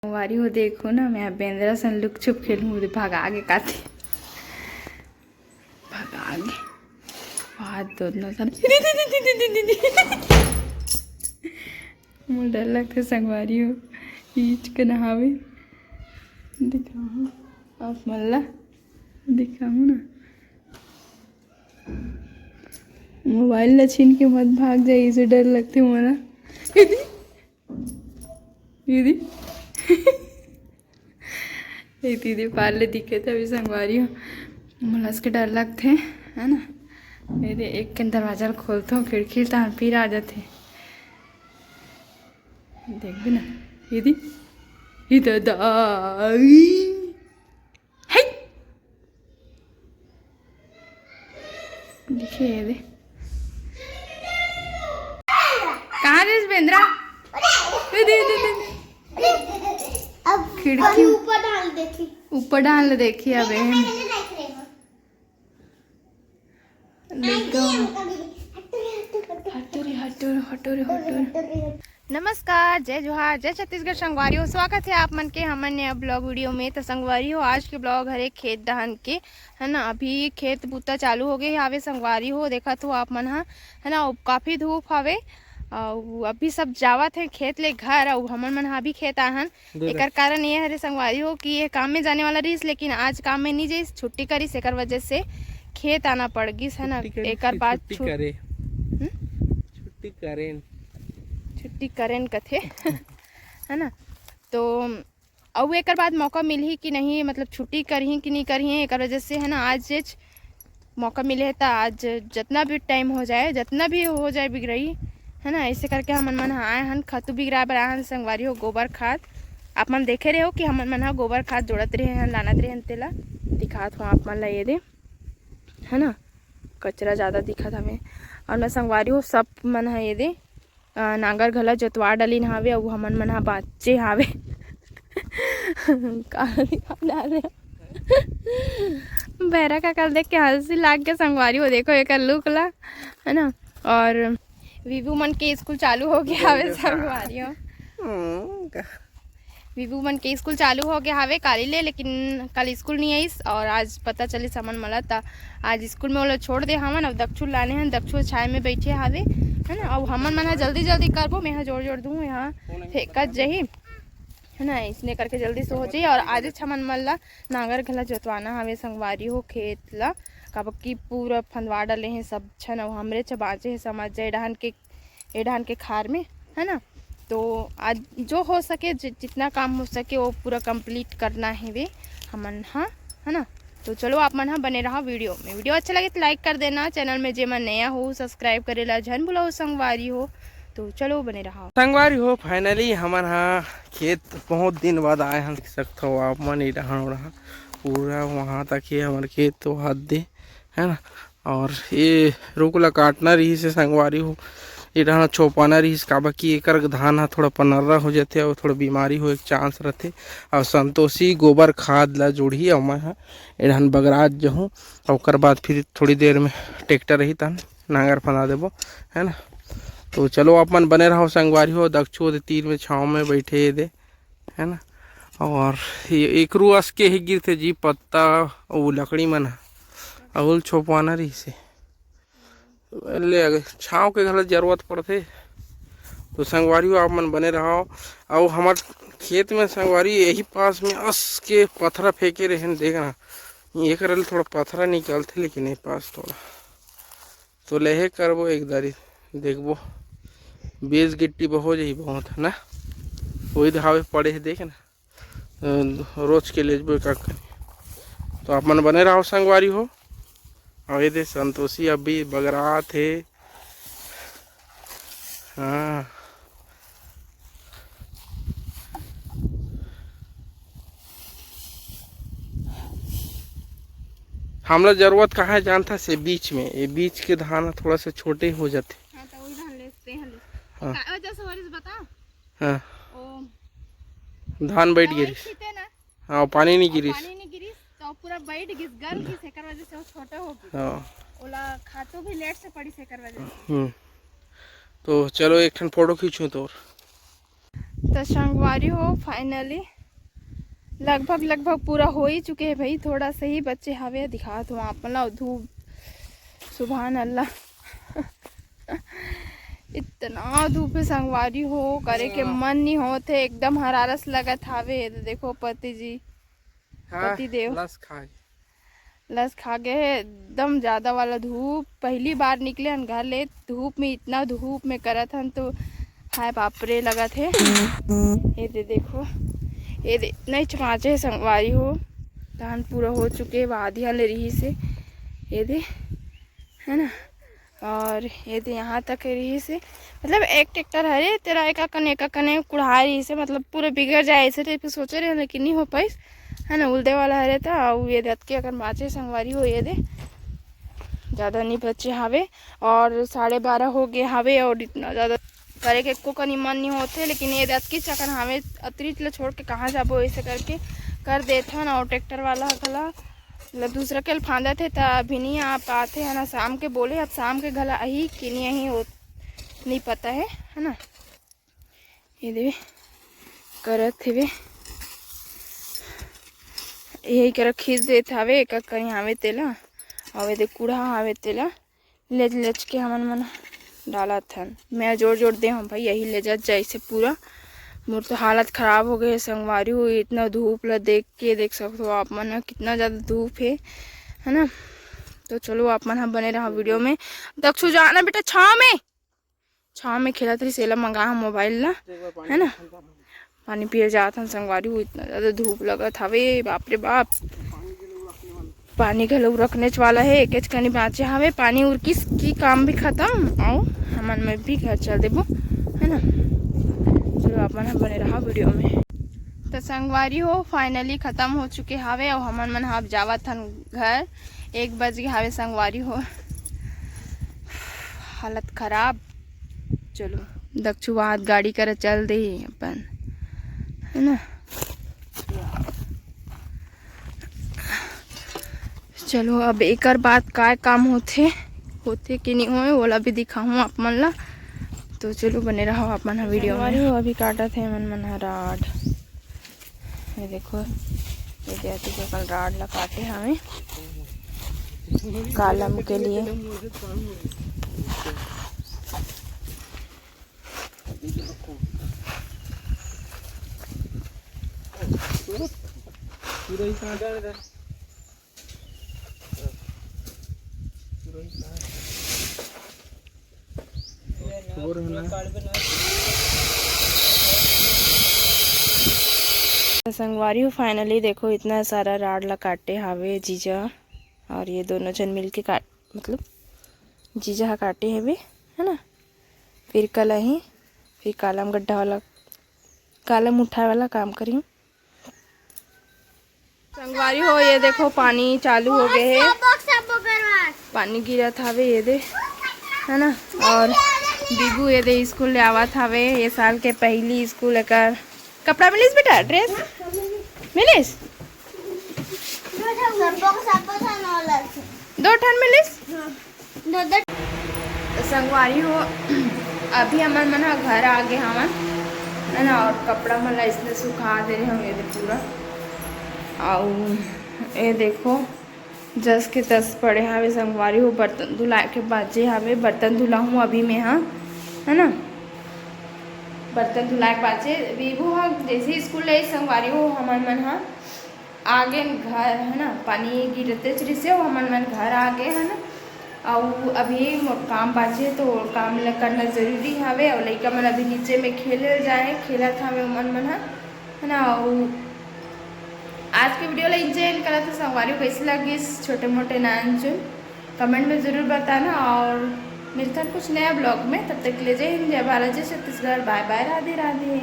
वारी हो देखो ना, मैं बेंद्रा सन लुक छुप खेलूँ भागा आगे काते भागा आगे हाथ दोनों सन मुझे डर लगता संगवारी हो ईच के नहावे दिखाऊँ आप मल्ला दिखाऊँ ना मोबाइल न छीन के मत भाग जाइए, इसे डर लगते हो ना दीदी एक दीदी पाले दिखे थे अभी संगवारी हो मुलास के डर लगते है ना। मेरे एक के दरवाजा खोलते हो खिड़की तो फिर आ जाते देख भी ना दीदी इधर देखिए ये कहाँ रे बेंद्रा अब खिड़की ऊपर डाल देखी अब नमस्कार, जय जोहार, जय छत्तीसगढ़ संगवारी। स्वागत है आप मन के हमन ने ब्लॉग वीडियो में। तो संगवारी हो आज के ब्लॉग हरे खेत दहन के है ना। अभी खेत बूता चालू हो गए हावे संगवारी हो, देखा तो आप मन है ना। काफ़ी धूप हावे और अभी सब जावत है खेत ले घर और हमन मन अभी खेत आहन। एक कारण ये हरे संगवारी हो कि ये काम में जाने वाला रहीस, लेकिन आज काम में नहीं जाइस, छुट्टी करीस, एक वजह से खेत आना पड़ गईस है ना। एक बाद छुट्टी करें कथे है ना। तो अब एक बाद मौका मिली कि नहीं, मतलब छुट्टी करही कि नहीं करही, एक वजह से है ना आज मौका मिले है तो आज जितना भी टाइम हो जाए, जितना भी हो जाए बिगड़ई है ना। ऐसे करके हमन मन आए हन खातू बिगड़ा बर आए हन संगवारी हो। गोबर खाद आप मन देखे रहे हो कि हमन मन गोबर खाद जोड़त रहे हैं, लानत रहे हैं, तेला दिखात हो आप मन ला ये दे है ना। कचरा ज़्यादा दिखत हमें और मैं संगवारी हो सब मन है ये दे नांगर घला जोतवा डलिन हावे और हमन मन बाचे हावे बहरा का कल देख के हंसी लाग के संगवारी हो देखो एक लुक ला है ना। और विभू मन के स्कूल चालू हो गया हावे संगवारी हो, विभू मन के स्कूल चालू हो गया हावे काली ले, लेकिन कल स्कूल नहीं आईस और आज पता चली समन मला था आज स्कूल में वो लोग छोड़ दे हमन। अब दक्षु लाने हैं, दक्षु छाए में बैठे हावे है ना। अब हमन मन जल्दी जल्दी करबो, मैं यहाँ जोड़ दूँ यहाँ फेंकत जही है ना, इसने करके जल्दी से हो जाए। और आज हमन मन ला नांगर घला जोतवाना हवे संगवारी हो खेत ला, कब की पूरा फंदवा डले हैं सब छन और हमरे च बाँचे हैं समझ जाए एडहान के खार में है ना। तो आज जो हो सके जितना काम हो सके वो पूरा कंप्लीट करना है वे हमन हाँ है ना। तो चलो आप मन हाँ बने रहा वीडियो में। वीडियो अच्छा लगे तो लाइक कर देना, चैनल में जे मन नया हो सब्सक्राइब करेला झन भुलाओ संगवारी हो। तो चलो बने रहा संगवारी हो। फाइनली हमन हाँ खेत बहुत दिन बाद आए हैं, देख सकते हो आप मन ही रहा पूरा वहाँ तक ही हमारे खेत तो हाथ दे है ना। और ये रुकला काटना रही से संगवारी हो, ये रहना छोपाना रही काबा कि एक धान हा थोड़ा पनर्रा हो जाते और थोड़ा बीमारी हो एक चांस रहते। और संतोषी गोबर खाद ला जोड़ी और मैं एडहन बगराज जहूँ और ओकर बाद फिर थोड़ी देर में ट्रैक्टर रही तहन नांगर फंदा देबो है ना। तो चलो आप मन बने रहो संगवारी हो। दक्षु तीर में छाँव में बैठे दे है ना। और ये एक रुआस के ही गिरते जी पत्ता और लकड़ी मन अउल छोपवाना रही से ले छाँव के घर जरूरत पड़ते। तो संगवारी हो आप मन बने रहो। और हमार खेत में संगवारी यही पास में अस के पथरा फेंके रहे देखना, ये कर थोड़ा पथरा निकलते लेकिन ये पास थोड़ा तो लेहे करबो एक दारी देखबो बेज गिट्टी हो जाही बहुत है ना। वही धावे पड़े है देखे ना रोज के ले का। तो आप मन बने रहो संगवारी हो। और ये दे संतोषी अभी बगरा थे हाँ। हमला जरूरत कहाँ है जानता से बीच में, ये बीच के धान थोड़ा सा छोटे हो जाते हाँ, तो वही धान लेते हैं हाँ। जैसे वरिस बता हाँ ओ धान बैठ गिरिस हाँ पानी नहीं गिरिस तो पूरा बैठ गिस गल गिस एकर वजह से वो छोटा हो गई हाँ ओला खातो भी लेट से पड़ी से एकर वजह से। तो चलो एक ठन फोटो खींचूं तो तो संगवारी हो फाइनली लगभग पूरा हो ही चुके हैं भाई। थोड़ा सा ही बच्चे हवे दिखा तो आप मतलब धूप सुभान अल्लाह इतना धूप है संगवारी हो करे के मन नहीं होते, एकदम हरारस लगत हावे। देखो पति जी पति देव लस खा गए एकदम ज़्यादा वाला धूप। पहली बार निकले हन घर ले धूप में, इतना धूप में करत हन तो हाय बापरे लगा थे। ये दे देखो ये दे नहीं चमाचे संगवारी हो धान पूरा हो चुके वादी हाल रही से ये दे है ना। और ये दे यहाँ तक रही से मतलब एक ट्रैक्टर है तेरा एक कने कुढ़ा रही से मतलब पूरे बिगड़ जाए ऐसे टाइप के सोचे रहे लेकिन नहीं हो पाई है ना। उल्टे वाला है रहता और ये दत के अगर माचे संगवारी हो ये दे ज़्यादा नहीं बच्चे हावे और 12:30 हो गए हावे और इतना ज़्यादा करे के को कनी मन नहीं होते। लेकिन ये दत की चक्कर हमें अतिरिक्त छोड़ के कहाँ जाबो ऐसे करके कर देते हैं ना। और ट्रैक्टर वाला गला मतलब दूसरा के फांदा थे तो अभी नहीं आ पाते है ना। शाम के बोले अब शाम के गला यही कि नहीं यही हो नहीं पता है ना। ये देवे करत थे वे यही कर खींच देते हवे एक कहीं आवे तेला और दे कूड़ा आवे तेला लेच के हमन मन डाला था। मैं जोड़ दे हम भाई यही ले जाए से पूरा मोर तो हालत ख़राब हो गए संगवारी हुई। इतना धूप ला देख के देख सकते हो आप मन कितना ज़्यादा धूप है ना। तो चलो आप मन हम बने रहा वीडियो में। दक्षु जाना बेटा छाँव में खेला तरी सेला मंगा हम मोबाइल ला है ना। पानी पिए जाता संगवारी हुई इतना ज़्यादा धूप लगा था वे बाप रे बाप। पानी घलो रखने वाला है एक कनी बाँचे हवे पानी और की काम भी ख़त्म आओ हमन में भी घर चल देबो है ना। चलो अपन हम बने रहा वीडियो में। तो संगवारी हो फाइनली ख़त्म हो चुके हवे और हमन मन हाफ जावत हन घर 1 बज गए हवे संगवारी हो हालत ख़राब। चलो दक्षु हाथ गाड़ी कर चल दे अपन है ना। चलो अब एक बात का काम होते कि नहीं होए वाला भी दिखाऊँ आप मन ला। तो चलो बने रहो आप मन वीडियो में। अभी काटा थे मन राड ये देखो ये जैसे कि कल राड ला काटे हमें कालम के लिए। संगवारी हो फाइनली देखो इतना सारा राड ला काटे हावे जीजा और ये दोनों जन मिल के काट मतलब जीजा हा काटे हवे है ना। फिर कल ही फिर कालम गड्ढा वाला कालम उठाए वाला काम करी। संगवारी हो ये देखो पानी चालू हो गए है पानी गिरा था वे ये दे है ना। और बिगू ये दे स्कूल ले आवा था वे ये साल के पहली स्कूल लेकर कपड़ा मिलिस बेटा ड्रेस मिलिस 2 ठन मिलिस। संगवारी हो अभी हमन मन घर आ गए हमन है ना। और कपड़ा मला इसने सुखा दे रहे हम ये पूरा और ये देखो 10 के 10 पड़े हवे संगवारी हो। बर्तन धुलाए के बाजे हवे बर्तन धुला हूँ अभी में हाँ है ना। बर्तन धुलाए के बाजे बीबू हाँ जैसे स्कूल ले संगवारी हो हमन मन हाँ आगे घर है ना। पानी गिरते चरी से हमन मन घर आ गए है ना। और अभी काम बाजे तो काम करना जरूरी हवे और लड़का मन अभी नीचे में खेले जाए खेला था हमें मन मन है ना। और आज के वीडियो ला एंजॉय करा था संगवारी कैसे लगी छोटे मोटे नान चुन कमेंट में ज़रूर बताना। और मिलता है कुछ नया ब्लॉग में तब तक ले जय हिंद जय भारत जय छत्तीसगढ़ बाय बाय राधे राधे।